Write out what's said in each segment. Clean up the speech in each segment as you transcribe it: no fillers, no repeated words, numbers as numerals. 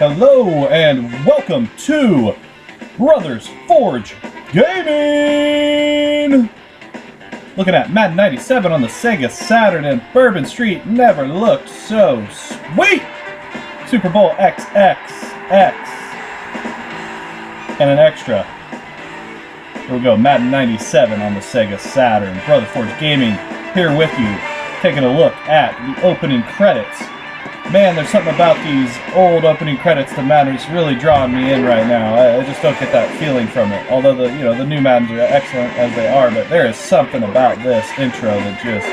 Hello and welcome to Brothers Forge Gaming! Looking at Madden 97 on the Sega Saturn, and Bourbon Street never looked so sweet! Super Bowl XXX and an extra. Here we go, Madden 97 on the Sega Saturn. Brother Forge Gaming here with you, taking a look at the opening credits. Man, there's something about these old opening credits to Madden that's really drawing me in right now. I just don't get that feeling from it. Although the new Maddens are excellent as they are, but there is something about this intro that just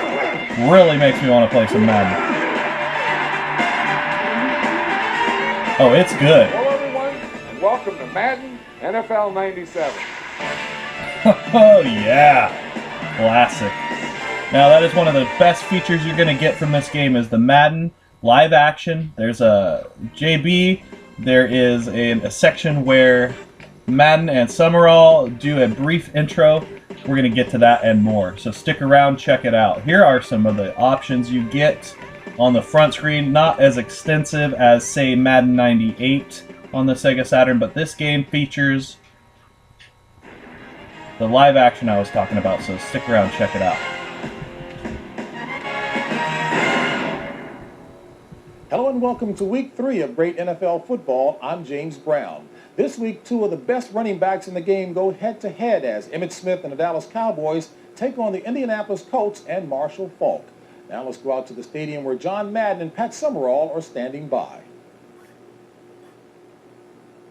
really makes me want to play some Madden. Oh, it's good. Hello everyone, and welcome to Madden NFL 97. Oh yeah, classic. Now that is one of the best features you're going to get from this game is the Madden live action. There's a JB. There is a section where Madden and Summerall do a brief intro. We're going to get to that and more. So stick around, check it out. Here are some of the options you get on the front screen. Not as extensive as, say, Madden 98 on the Sega Saturn, but this game features the live action I was talking about. So stick around, check it out. Hello and welcome to week 3 of Great NFL Football. I'm James Brown. This week, 2 of the best running backs in the game go head-to-head as Emmitt Smith and the Dallas Cowboys take on the Indianapolis Colts and Marshall Faulk. Now let's go out to the stadium where John Madden and Pat Summerall are standing by.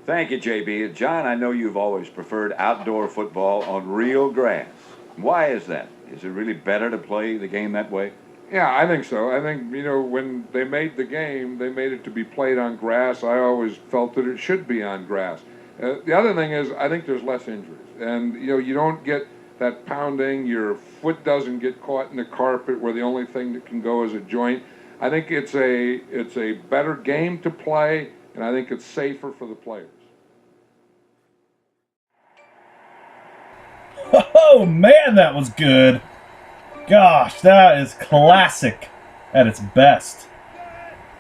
Thank you, JB. John, I know you've always preferred outdoor football on real grass. Why is that? Is it really better to play the game that way? Yeah, I think so. I think, when they made the game, they made it to be played on grass. I always felt that it should be on grass. The other thing is, I think there's less injuries. And, you don't get that pounding. Your foot doesn't get caught in the carpet where the only thing that can go is a joint. I think it's a better game to play, and I think it's safer for the players. Oh man, that was good. Gosh, that is classic at its best.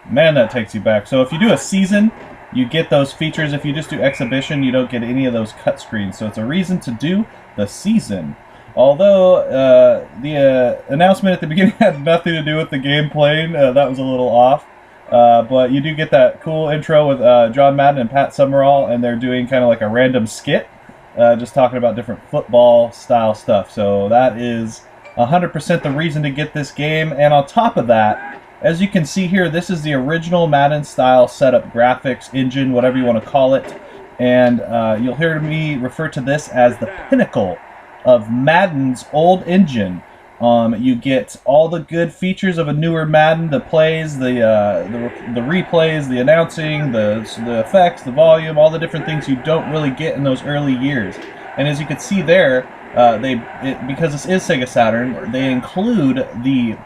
Man, that takes you back. So if you do a season, you get those features. If you just do exhibition, you don't get any of those cut screens. So it's a reason to do the season. Although the announcement at the beginning had nothing to do with the game playing. That was a little off. But you do get that cool intro with John Madden and Pat Summerall, and they're doing kind of like a random skit, just talking about different football style stuff. So that is 100% the reason to get this game. And on top of that, as you can see here, this is the original Madden style setup graphics engine, whatever you want to call it. And you'll hear me refer to this as the pinnacle of Madden's old engine. You get all the good features of a newer Madden, the plays, the replays, the announcing, the effects, the volume, all the different things you don't really get in those early years. And as you can see there, because this is Sega Saturn, they include the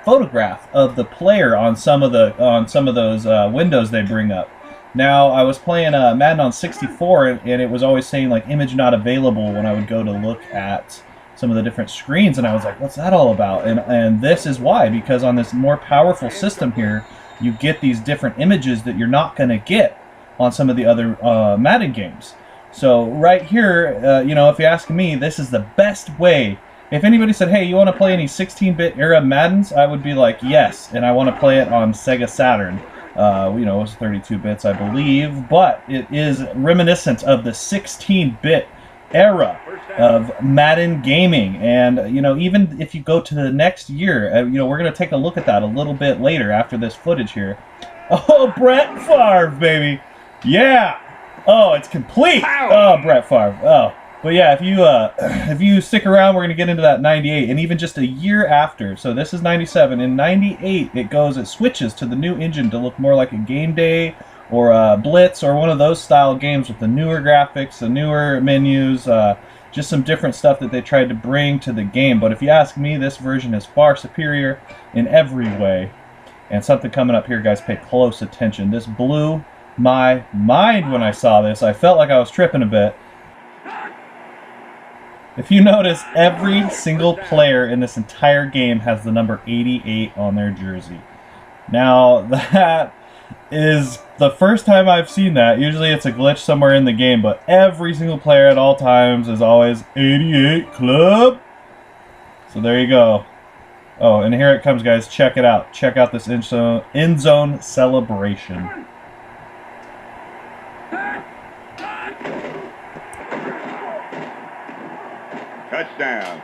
photograph of the player on some of those windows they bring up. Now, I was playing Madden on 64, and it was always saying like image not available when I would go to look at some of the different screens, and I was like, what's that all about? And this is why, because on this more powerful system here, you get these different images that you're not going to get on some of the other Madden games. So right here, if you ask me, this is the best way. If anybody said, hey, you want to play any 16-bit era Maddens, I would be like, yes, and I want to play it on Sega Saturn. It was 32 bits, I believe, but it is reminiscent of the 16-bit era of Madden gaming. And, even if you go to the next year, we're going to take a look at that a little bit later after this footage here. Oh, Brett Favre, baby. Yeah. Oh, it's complete. Oh, Brett Favre. Oh, but yeah, if you stick around, we're gonna get into that 98, and even just a year after. So this is 97. In 98, it switches to the new engine to look more like a Game Day or a Blitz or one of those style games with the newer graphics, the newer menus, just some different stuff that they tried to bring to the game. But if you ask me, this version is far superior in every way. And something coming up here, guys, pay close attention. This blew my mind when I saw this. I felt like I was tripping a bit. If you notice, every single player in this entire game has the number 88 on their jersey. Now, is the first time I've seen that. Usually it's a glitch somewhere in the game, but every single player at all times is always 88 club. So there you go. Oh, and here it comes, guys. Check it out. Check out this end zone celebration. Touchdown.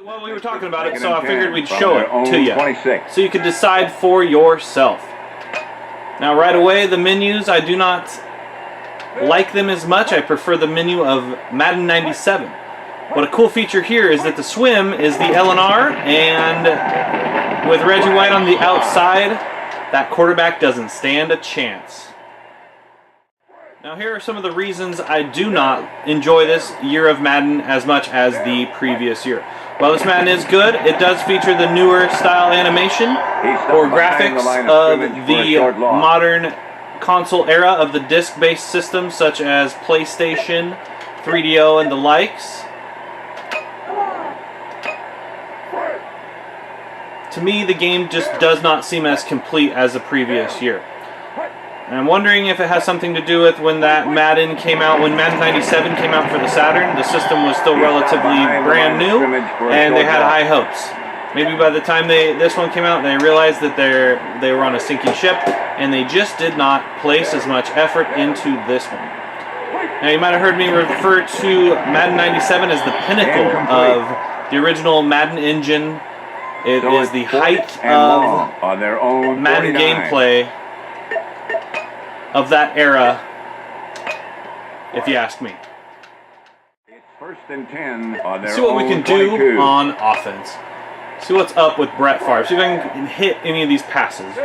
Well, we were talking about it, so I figured we'd show it to you, 26. so you could decide for yourself. Now, right away, the menus, I do not like them as much. I prefer the menu of Madden 97. What a cool feature here is that the swim is the LNR, and with Reggie White on the outside, that quarterback doesn't stand a chance. Now here are some of the reasons I do not enjoy this year of Madden as much as the previous year. While this Madden is good, it does feature the newer style animation or graphics of the modern console era of the disc-based systems such as PlayStation, 3DO, and the likes. To me, the game just does not seem as complete as the previous year. And I'm wondering if it has something to do with when that Madden came out, when Madden 97 came out for the Saturn, the system was still relatively brand new, and they had high hopes. Maybe by the time this one came out, they realized that they were on a sinking ship, and they just did not place as much effort into this one. Now, you might have heard me refer to Madden 97 as the pinnacle of the original Madden engine. It is the height of Madden gameplay of that era, if you ask me. It's first and 10 on their See what we can do 22. on offense. See what's up with Brett Favre. See if I can hit any of these passes.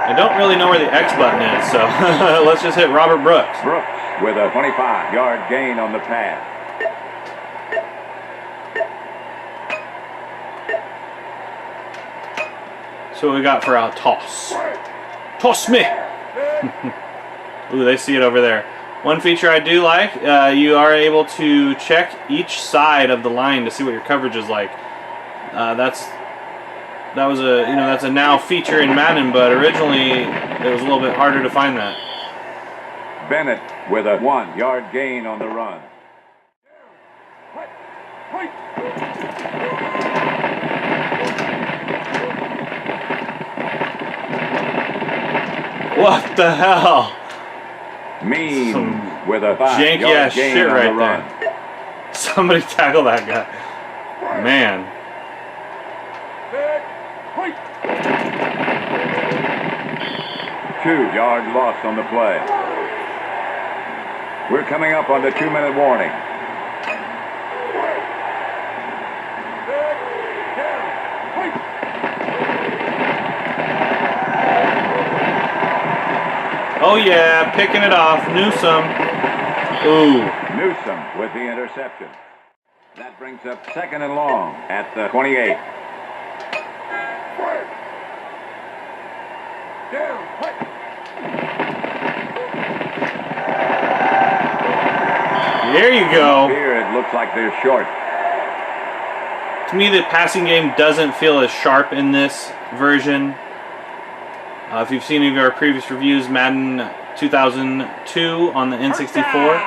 I don't really know where the X button is, so let's just hit Robert Brooks. Brooks with a 25-yard gain on the pass. So what we got for our toss. Toss me! Ooh, they see it over there. One feature I do like, you are able to check each side of the line to see what your coverage is like. That's a now feature in Madden, but originally it was a little bit harder to find that. Bennett with a 1-yard gain on the run. What the hell? Means Some with a janky 5-yard ass gain shit on right the run. there. Somebody tackle that guy. Man. Two-yard loss on the play. We're coming up on the 2-minute warning. Oh yeah, picking it off. Newsome. Ooh. Newsome with the interception. That brings up 2nd and long at the 28. There you go. Here it looks like they're short. To me, the passing game doesn't feel as sharp in this version. If you've seen any of our previous reviews, Madden 2002 on the N64.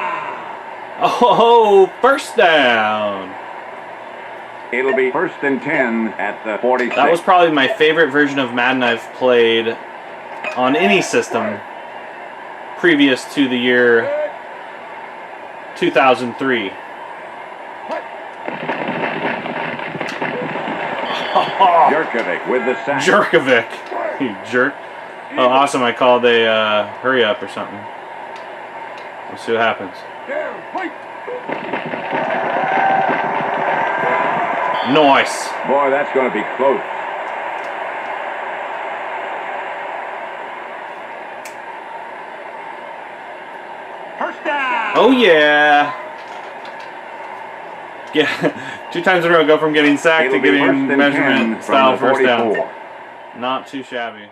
Oh, first down. It'll be 1st and 10 at the 46. That was probably my favorite version of Madden I've played on any system previous to the year 2003. Jerkovic with the sack. Jerkovic. You jerk. Oh, awesome. I called a hurry up or something. Let's see what happens. Nice. Boy, that's going to be close. First down. Oh, yeah. Yeah. 2 times in a row, go from getting sacked It'll to be getting 1st and 10 measurement from style the first down. 44. Not too shabby.